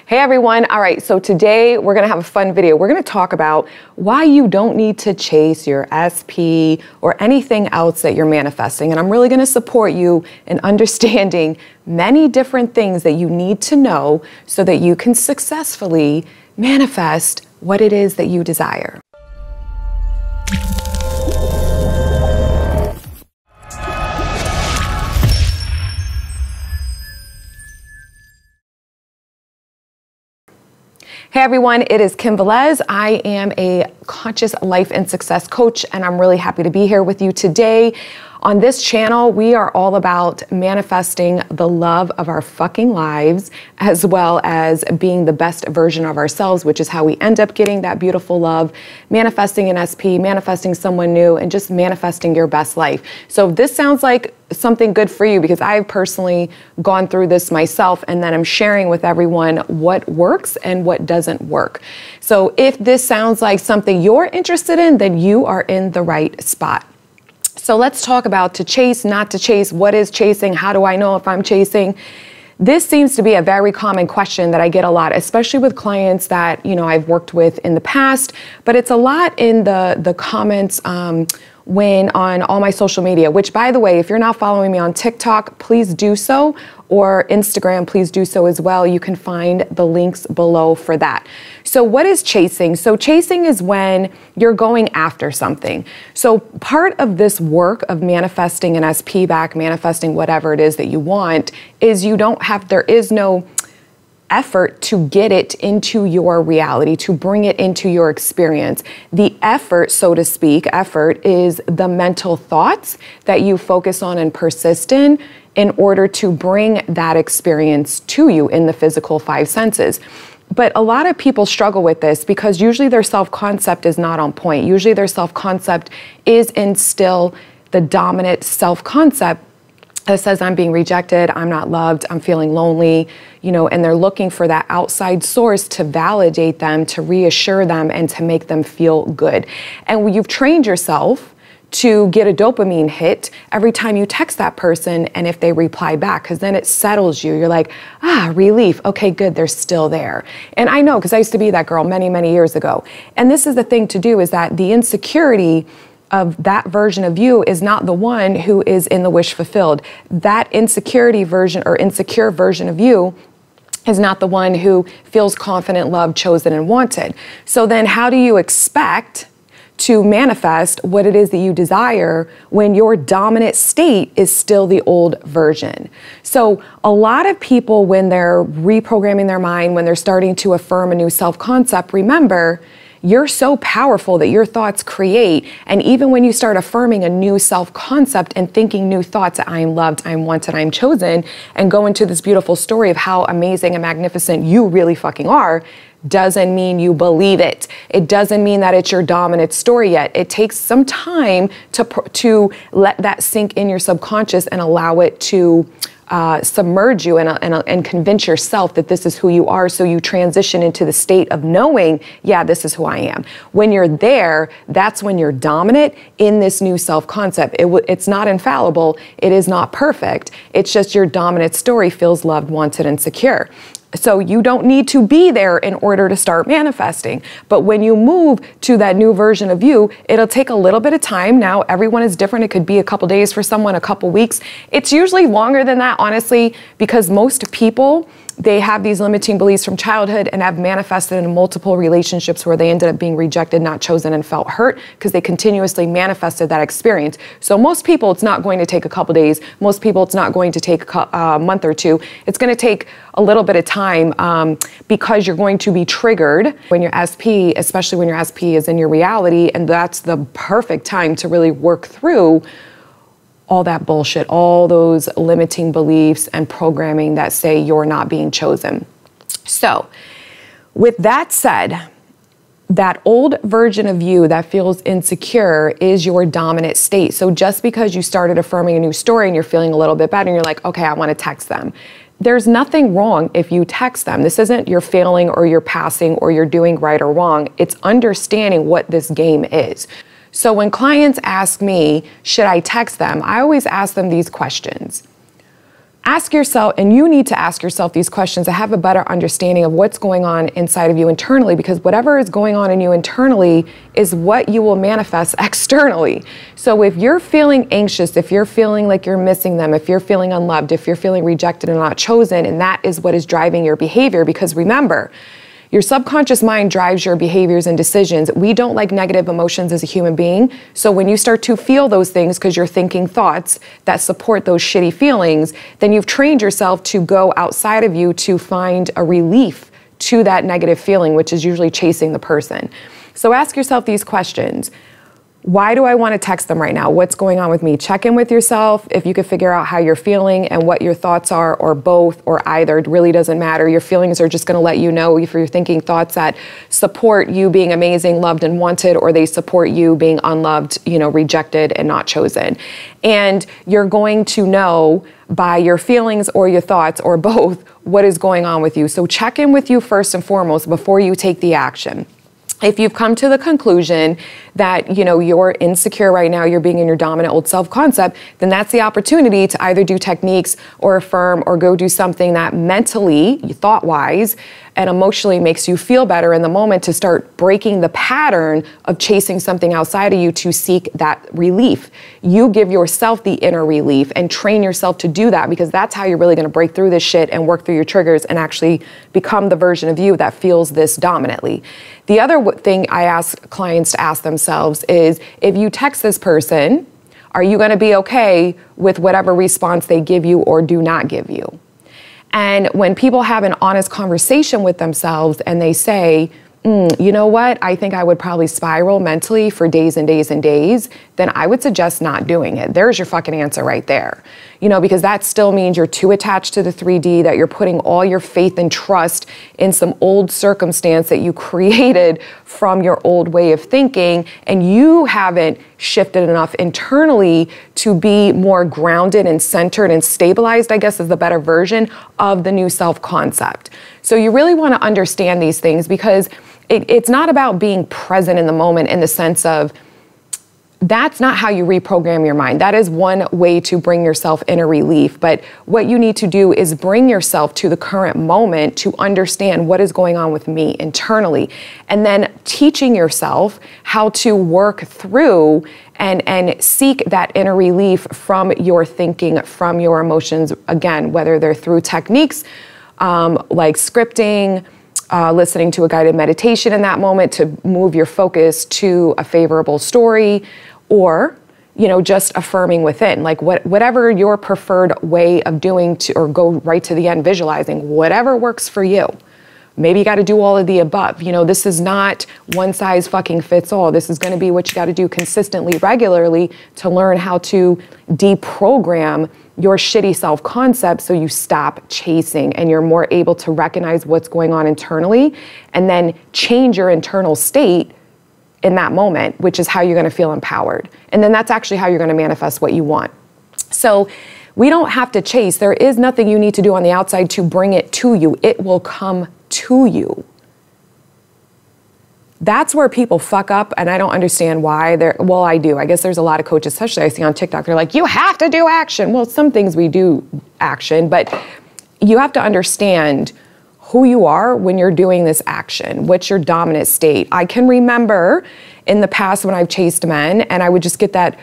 Hey everyone, all right, so today we're gonna have a fun video. We're gonna talk about why you don't need to chase your SP or anything else that you're manifesting. And I'm really gonna support you in understanding many different things that you need to know so that you can successfully manifest what it is that you desire. Hey everyone, it is Kim Velez. I am a conscious life and success coach, and I'm really happy to be here with you today. On this channel, we are all about manifesting the love of our fucking lives, as well as being the best version of ourselves, which is how we end up getting that beautiful love, manifesting an SP, manifesting someone new, and just manifesting your best life. So if this sounds like something good for you, because I've personally gone through this myself, and then I'm sharing with everyone what works and what doesn't work. So if this sounds like something you're interested in, then you are in the right spot. So let's talk about to chase, not to chase. What is chasing? How do I know if I'm chasing? This seems to be a very common question that I get a lot, especially with clients that, I've worked with in the past, but it's a lot in the comments when on all my social media, which, by the way, if you're not following me on TikTok, please do so, or Instagram, please do so as well. You can find the links below for that. So what is chasing? So chasing is when you're going after something. So part of this work of manifesting an SP back, manifesting whatever it is that you want, is there is no effort to get it into your reality, to bring it into your experience. The effort, so to speak, is the mental thoughts that you focus on and persist in order to bring that experience to you in the physical five senses. But a lot of people struggle with this because usually their self-concept is not on point. Usually their self-concept is in still the dominant self-concept that says I'm being rejected, I'm not loved, I'm feeling lonely, and they're looking for that outside source to validate them, to reassure them, and to make them feel good. And when you've trained yourself to get a dopamine hit every time you text that person and if they reply back, because then it settles you. You're like, relief. Okay, good, they're still there. And I know, because I used to be that girl many, many years ago. And this is the thing to do, is that the insecurity of that version of you is not the one who is in the wish fulfilled. That insecurity version or insecure version of you is not the one who feels confident, loved, chosen, and wanted. So then how do you expect to manifest what it is that you desire when your dominant state is still the old version? So a lot of people, when they're reprogramming their mind, when they're starting to affirm a new self-concept, remember, you're so powerful that your thoughts create. And even when you start affirming a new self-concept and thinking new thoughts, I'm loved, I'm wanted, I'm chosen, and go into this beautiful story of how amazing and magnificent you really fucking are, doesn't mean you believe it. It doesn't mean that it's your dominant story yet. It takes some time to let that sink in your subconscious and allow it to submerge you and convince yourself that this is who you are, so you transition into the state of knowing, yeah, this is who I am. When you're there, that's when you're dominant in this new self-concept. It's not infallible. It is not perfect. It's just your dominant story feels loved, wanted, and secure. So you don't need to be there in order to start manifesting. But when you move to that new version of you, it'll take a little bit of time. Now, everyone is different. It could be a couple days for someone, a couple weeks. It's usually longer than that, honestly, because most people, they have these limiting beliefs from childhood and have manifested in multiple relationships where they ended up being rejected, not chosen, and felt hurt because they continuously manifested that experience. So most people, it's not going to take a couple days. Most people, it's not going to take a month or two. It's going to take a little bit of time because you're going to be triggered when your SP, especially when your SP is in your reality, and that's the perfect time to really work through all that bullshit, all those limiting beliefs and programming that say you're not being chosen. So with that said, that old version of you that feels insecure is your dominant state. So just because you started affirming a new story and you're feeling a little bit better and you're like, okay, I want to text them. There's nothing wrong if you text them. This isn't you're failing or you're passing or you're doing right or wrong. It's understanding what this game is. So when clients ask me, should I text them? I always ask them these questions. Ask yourself, and you need to ask yourself these questions to have a better understanding of what's going on inside of you internally, because whatever is going on in you internally is what you will manifest externally. So if you're feeling anxious, if you're feeling like you're missing them, if you're feeling unloved, if you're feeling rejected and not chosen, and that is what is driving your behavior, because remember, your subconscious mind drives your behaviors and decisions. We don't like negative emotions as a human being. So when you start to feel those things because you're thinking thoughts that support those shitty feelings, then you've trained yourself to go outside of you to find a relief to that negative feeling, which is usually chasing the person. So ask yourself these questions. Why do I want to text them right now? What's going on with me? Check in with yourself. If you could figure out how you're feeling and what your thoughts are, or both, or either, it really doesn't matter. Your feelings are just going to let you know if you're thinking thoughts that support you being amazing, loved, and wanted, or they support you being unloved, rejected and not chosen. And you're going to know by your feelings or your thoughts or both what is going on with you. So check in with you first and foremost before you take the action. If you've come to the conclusion that, you're insecure right now, you're being in your dominant old self concept, then that's the opportunity to either do techniques or affirm or go do something that mentally, thought-wise, and emotionally makes you feel better in the moment, to start breaking the pattern of chasing something outside of you to seek that relief. You give yourself the inner relief and train yourself to do that, because that's how you're really going to break through this shit and work through your triggers and actually become the version of you that feels this dominantly. The other thing I ask clients to ask themselves is, if you text this person, are you going to be okay with whatever response they give you or do not give you? And when people have an honest conversation with themselves and they say, you know what, I think I would probably spiral mentally for days and days and days, then I would suggest not doing it. There's your fucking answer right there. Because that still means you're too attached to the 3D, that you're putting all your faith and trust in some old circumstance that you created from your old way of thinking, and you haven't shifted enough internally to be more grounded and centered and stabilized, I guess is the better version of the new self-concept. So you really want to understand these things, because it's not about being present in the moment in the sense of, that's not how you reprogram your mind. That is one way to bring yourself inner relief. But what you need to do is bring yourself to the current moment to understand what is going on with me internally. And then teaching yourself how to work through and seek that inner relief from your thinking, from your emotions. Again, whether they're through techniques like scripting, listening to a guided meditation in that moment to move your focus to a favorable story, or, just affirming within, like whatever your preferred way of doing or go right to the end, visualizing, whatever works for you. Maybe you got to do all of the above. This is not one size fucking fits all. This is going to be what you got to do consistently, regularly, to learn how to deprogram your shitty self-concept so you stop chasing and you're more able to recognize what's going on internally and then change your internal state in that moment, which is how you're going to feel empowered. And then that's actually how you're going to manifest what you want. So we don't have to chase. There is nothing you need to do on the outside to bring it to you. It will come to you. That's where people fuck up, and I don't understand why. Well, I do. I guess there's a lot of coaches, especially I see on TikTok, they're like, you have to do action. Well, some things we do action, but you have to understand who you are when you're doing this action. What's your dominant state? I can remember in the past when I've chased men, and I would just get that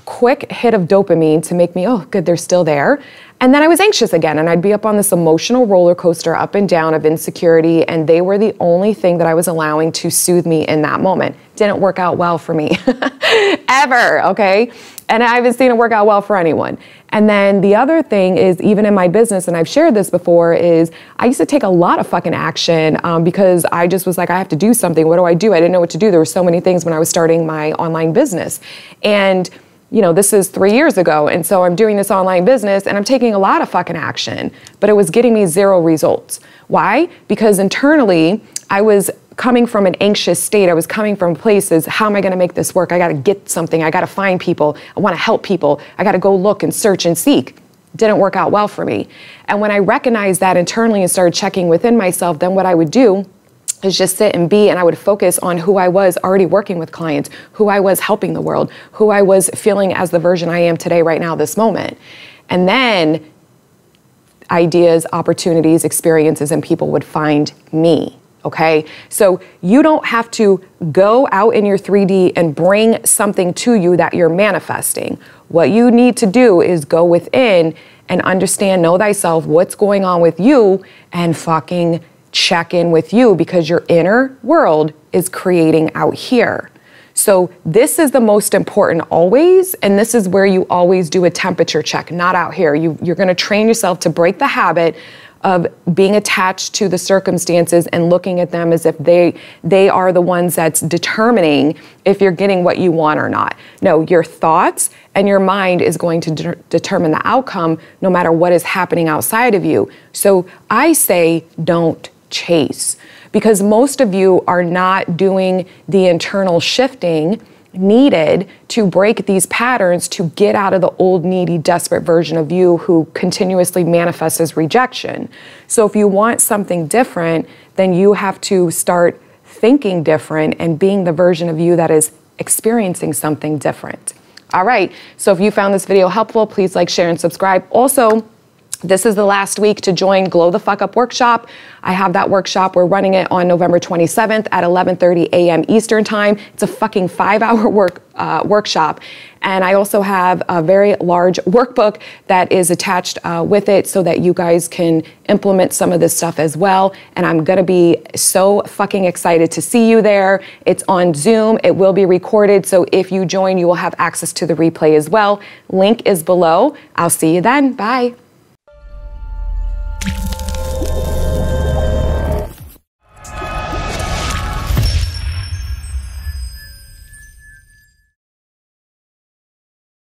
quick hit of dopamine to make me, oh, good, they're still there. And then I was anxious again, and I'd be up on this emotional roller coaster up and down of insecurity, and they were the only thing that I was allowing to soothe me in that moment. Didn't work out well for me, ever, okay? And I haven't seen it work out well for anyone. And then the other thing is, even in my business, and I've shared this before, is I used to take a lot of fucking action because I just was like, I have to do something. What do? I didn't know what to do. There were so many things when I was starting my online business. And this is 3 years ago. And so I'm doing this online business and I'm taking a lot of fucking action, but it was getting me zero results. Why? Because internally I was coming from an anxious state. I was coming from places, how am I going to make this work? I got to get something. I got to find people. I want to help people. I got to go look and search and seek. Didn't work out well for me. And when I recognized that internally and started checking within myself, then what I would do is just sit and be, and I would focus on who I was already working with clients, who I was helping the world, who I was feeling as the version I am today, right now, this moment. And then ideas, opportunities, experiences, and people would find me. Okay, so you don't have to go out in your 3D and bring something to you that you're manifesting. What you need to do is go within and understand, know thyself, what's going on with you, and fucking check in with you, because your inner world is creating out here. So this is the most important always, and this is where you always do a temperature check, not out here. You're gonna train yourself to break the habit of being attached to the circumstances and looking at them as if they are the ones that's determining if you're getting what you want or not. No, your thoughts and your mind is going to determine the outcome no matter what is happening outside of you. So I say don't chase, because most of you are not doing the internal shifting needed to break these patterns to get out of the old, needy, desperate version of you who continuously manifests as rejection. So if you want something different, then you have to start thinking different and being the version of you that is experiencing something different. All right, so if you found this video helpful, please like, share, and subscribe. Also, this is the last week to join Glow the Fuck Up workshop. I have that workshop. We're running it on November 27th at 11:30 a.m. Eastern time. It's a fucking 5-hour workshop. And I also have a very large workbook that is attached with it so that you guys can implement some of this stuff as well. And I'm gonna be so fucking excited to see you there. It's on Zoom. It will be recorded. So if you join, you will have access to the replay as well. Link is below. I'll see you then. Bye.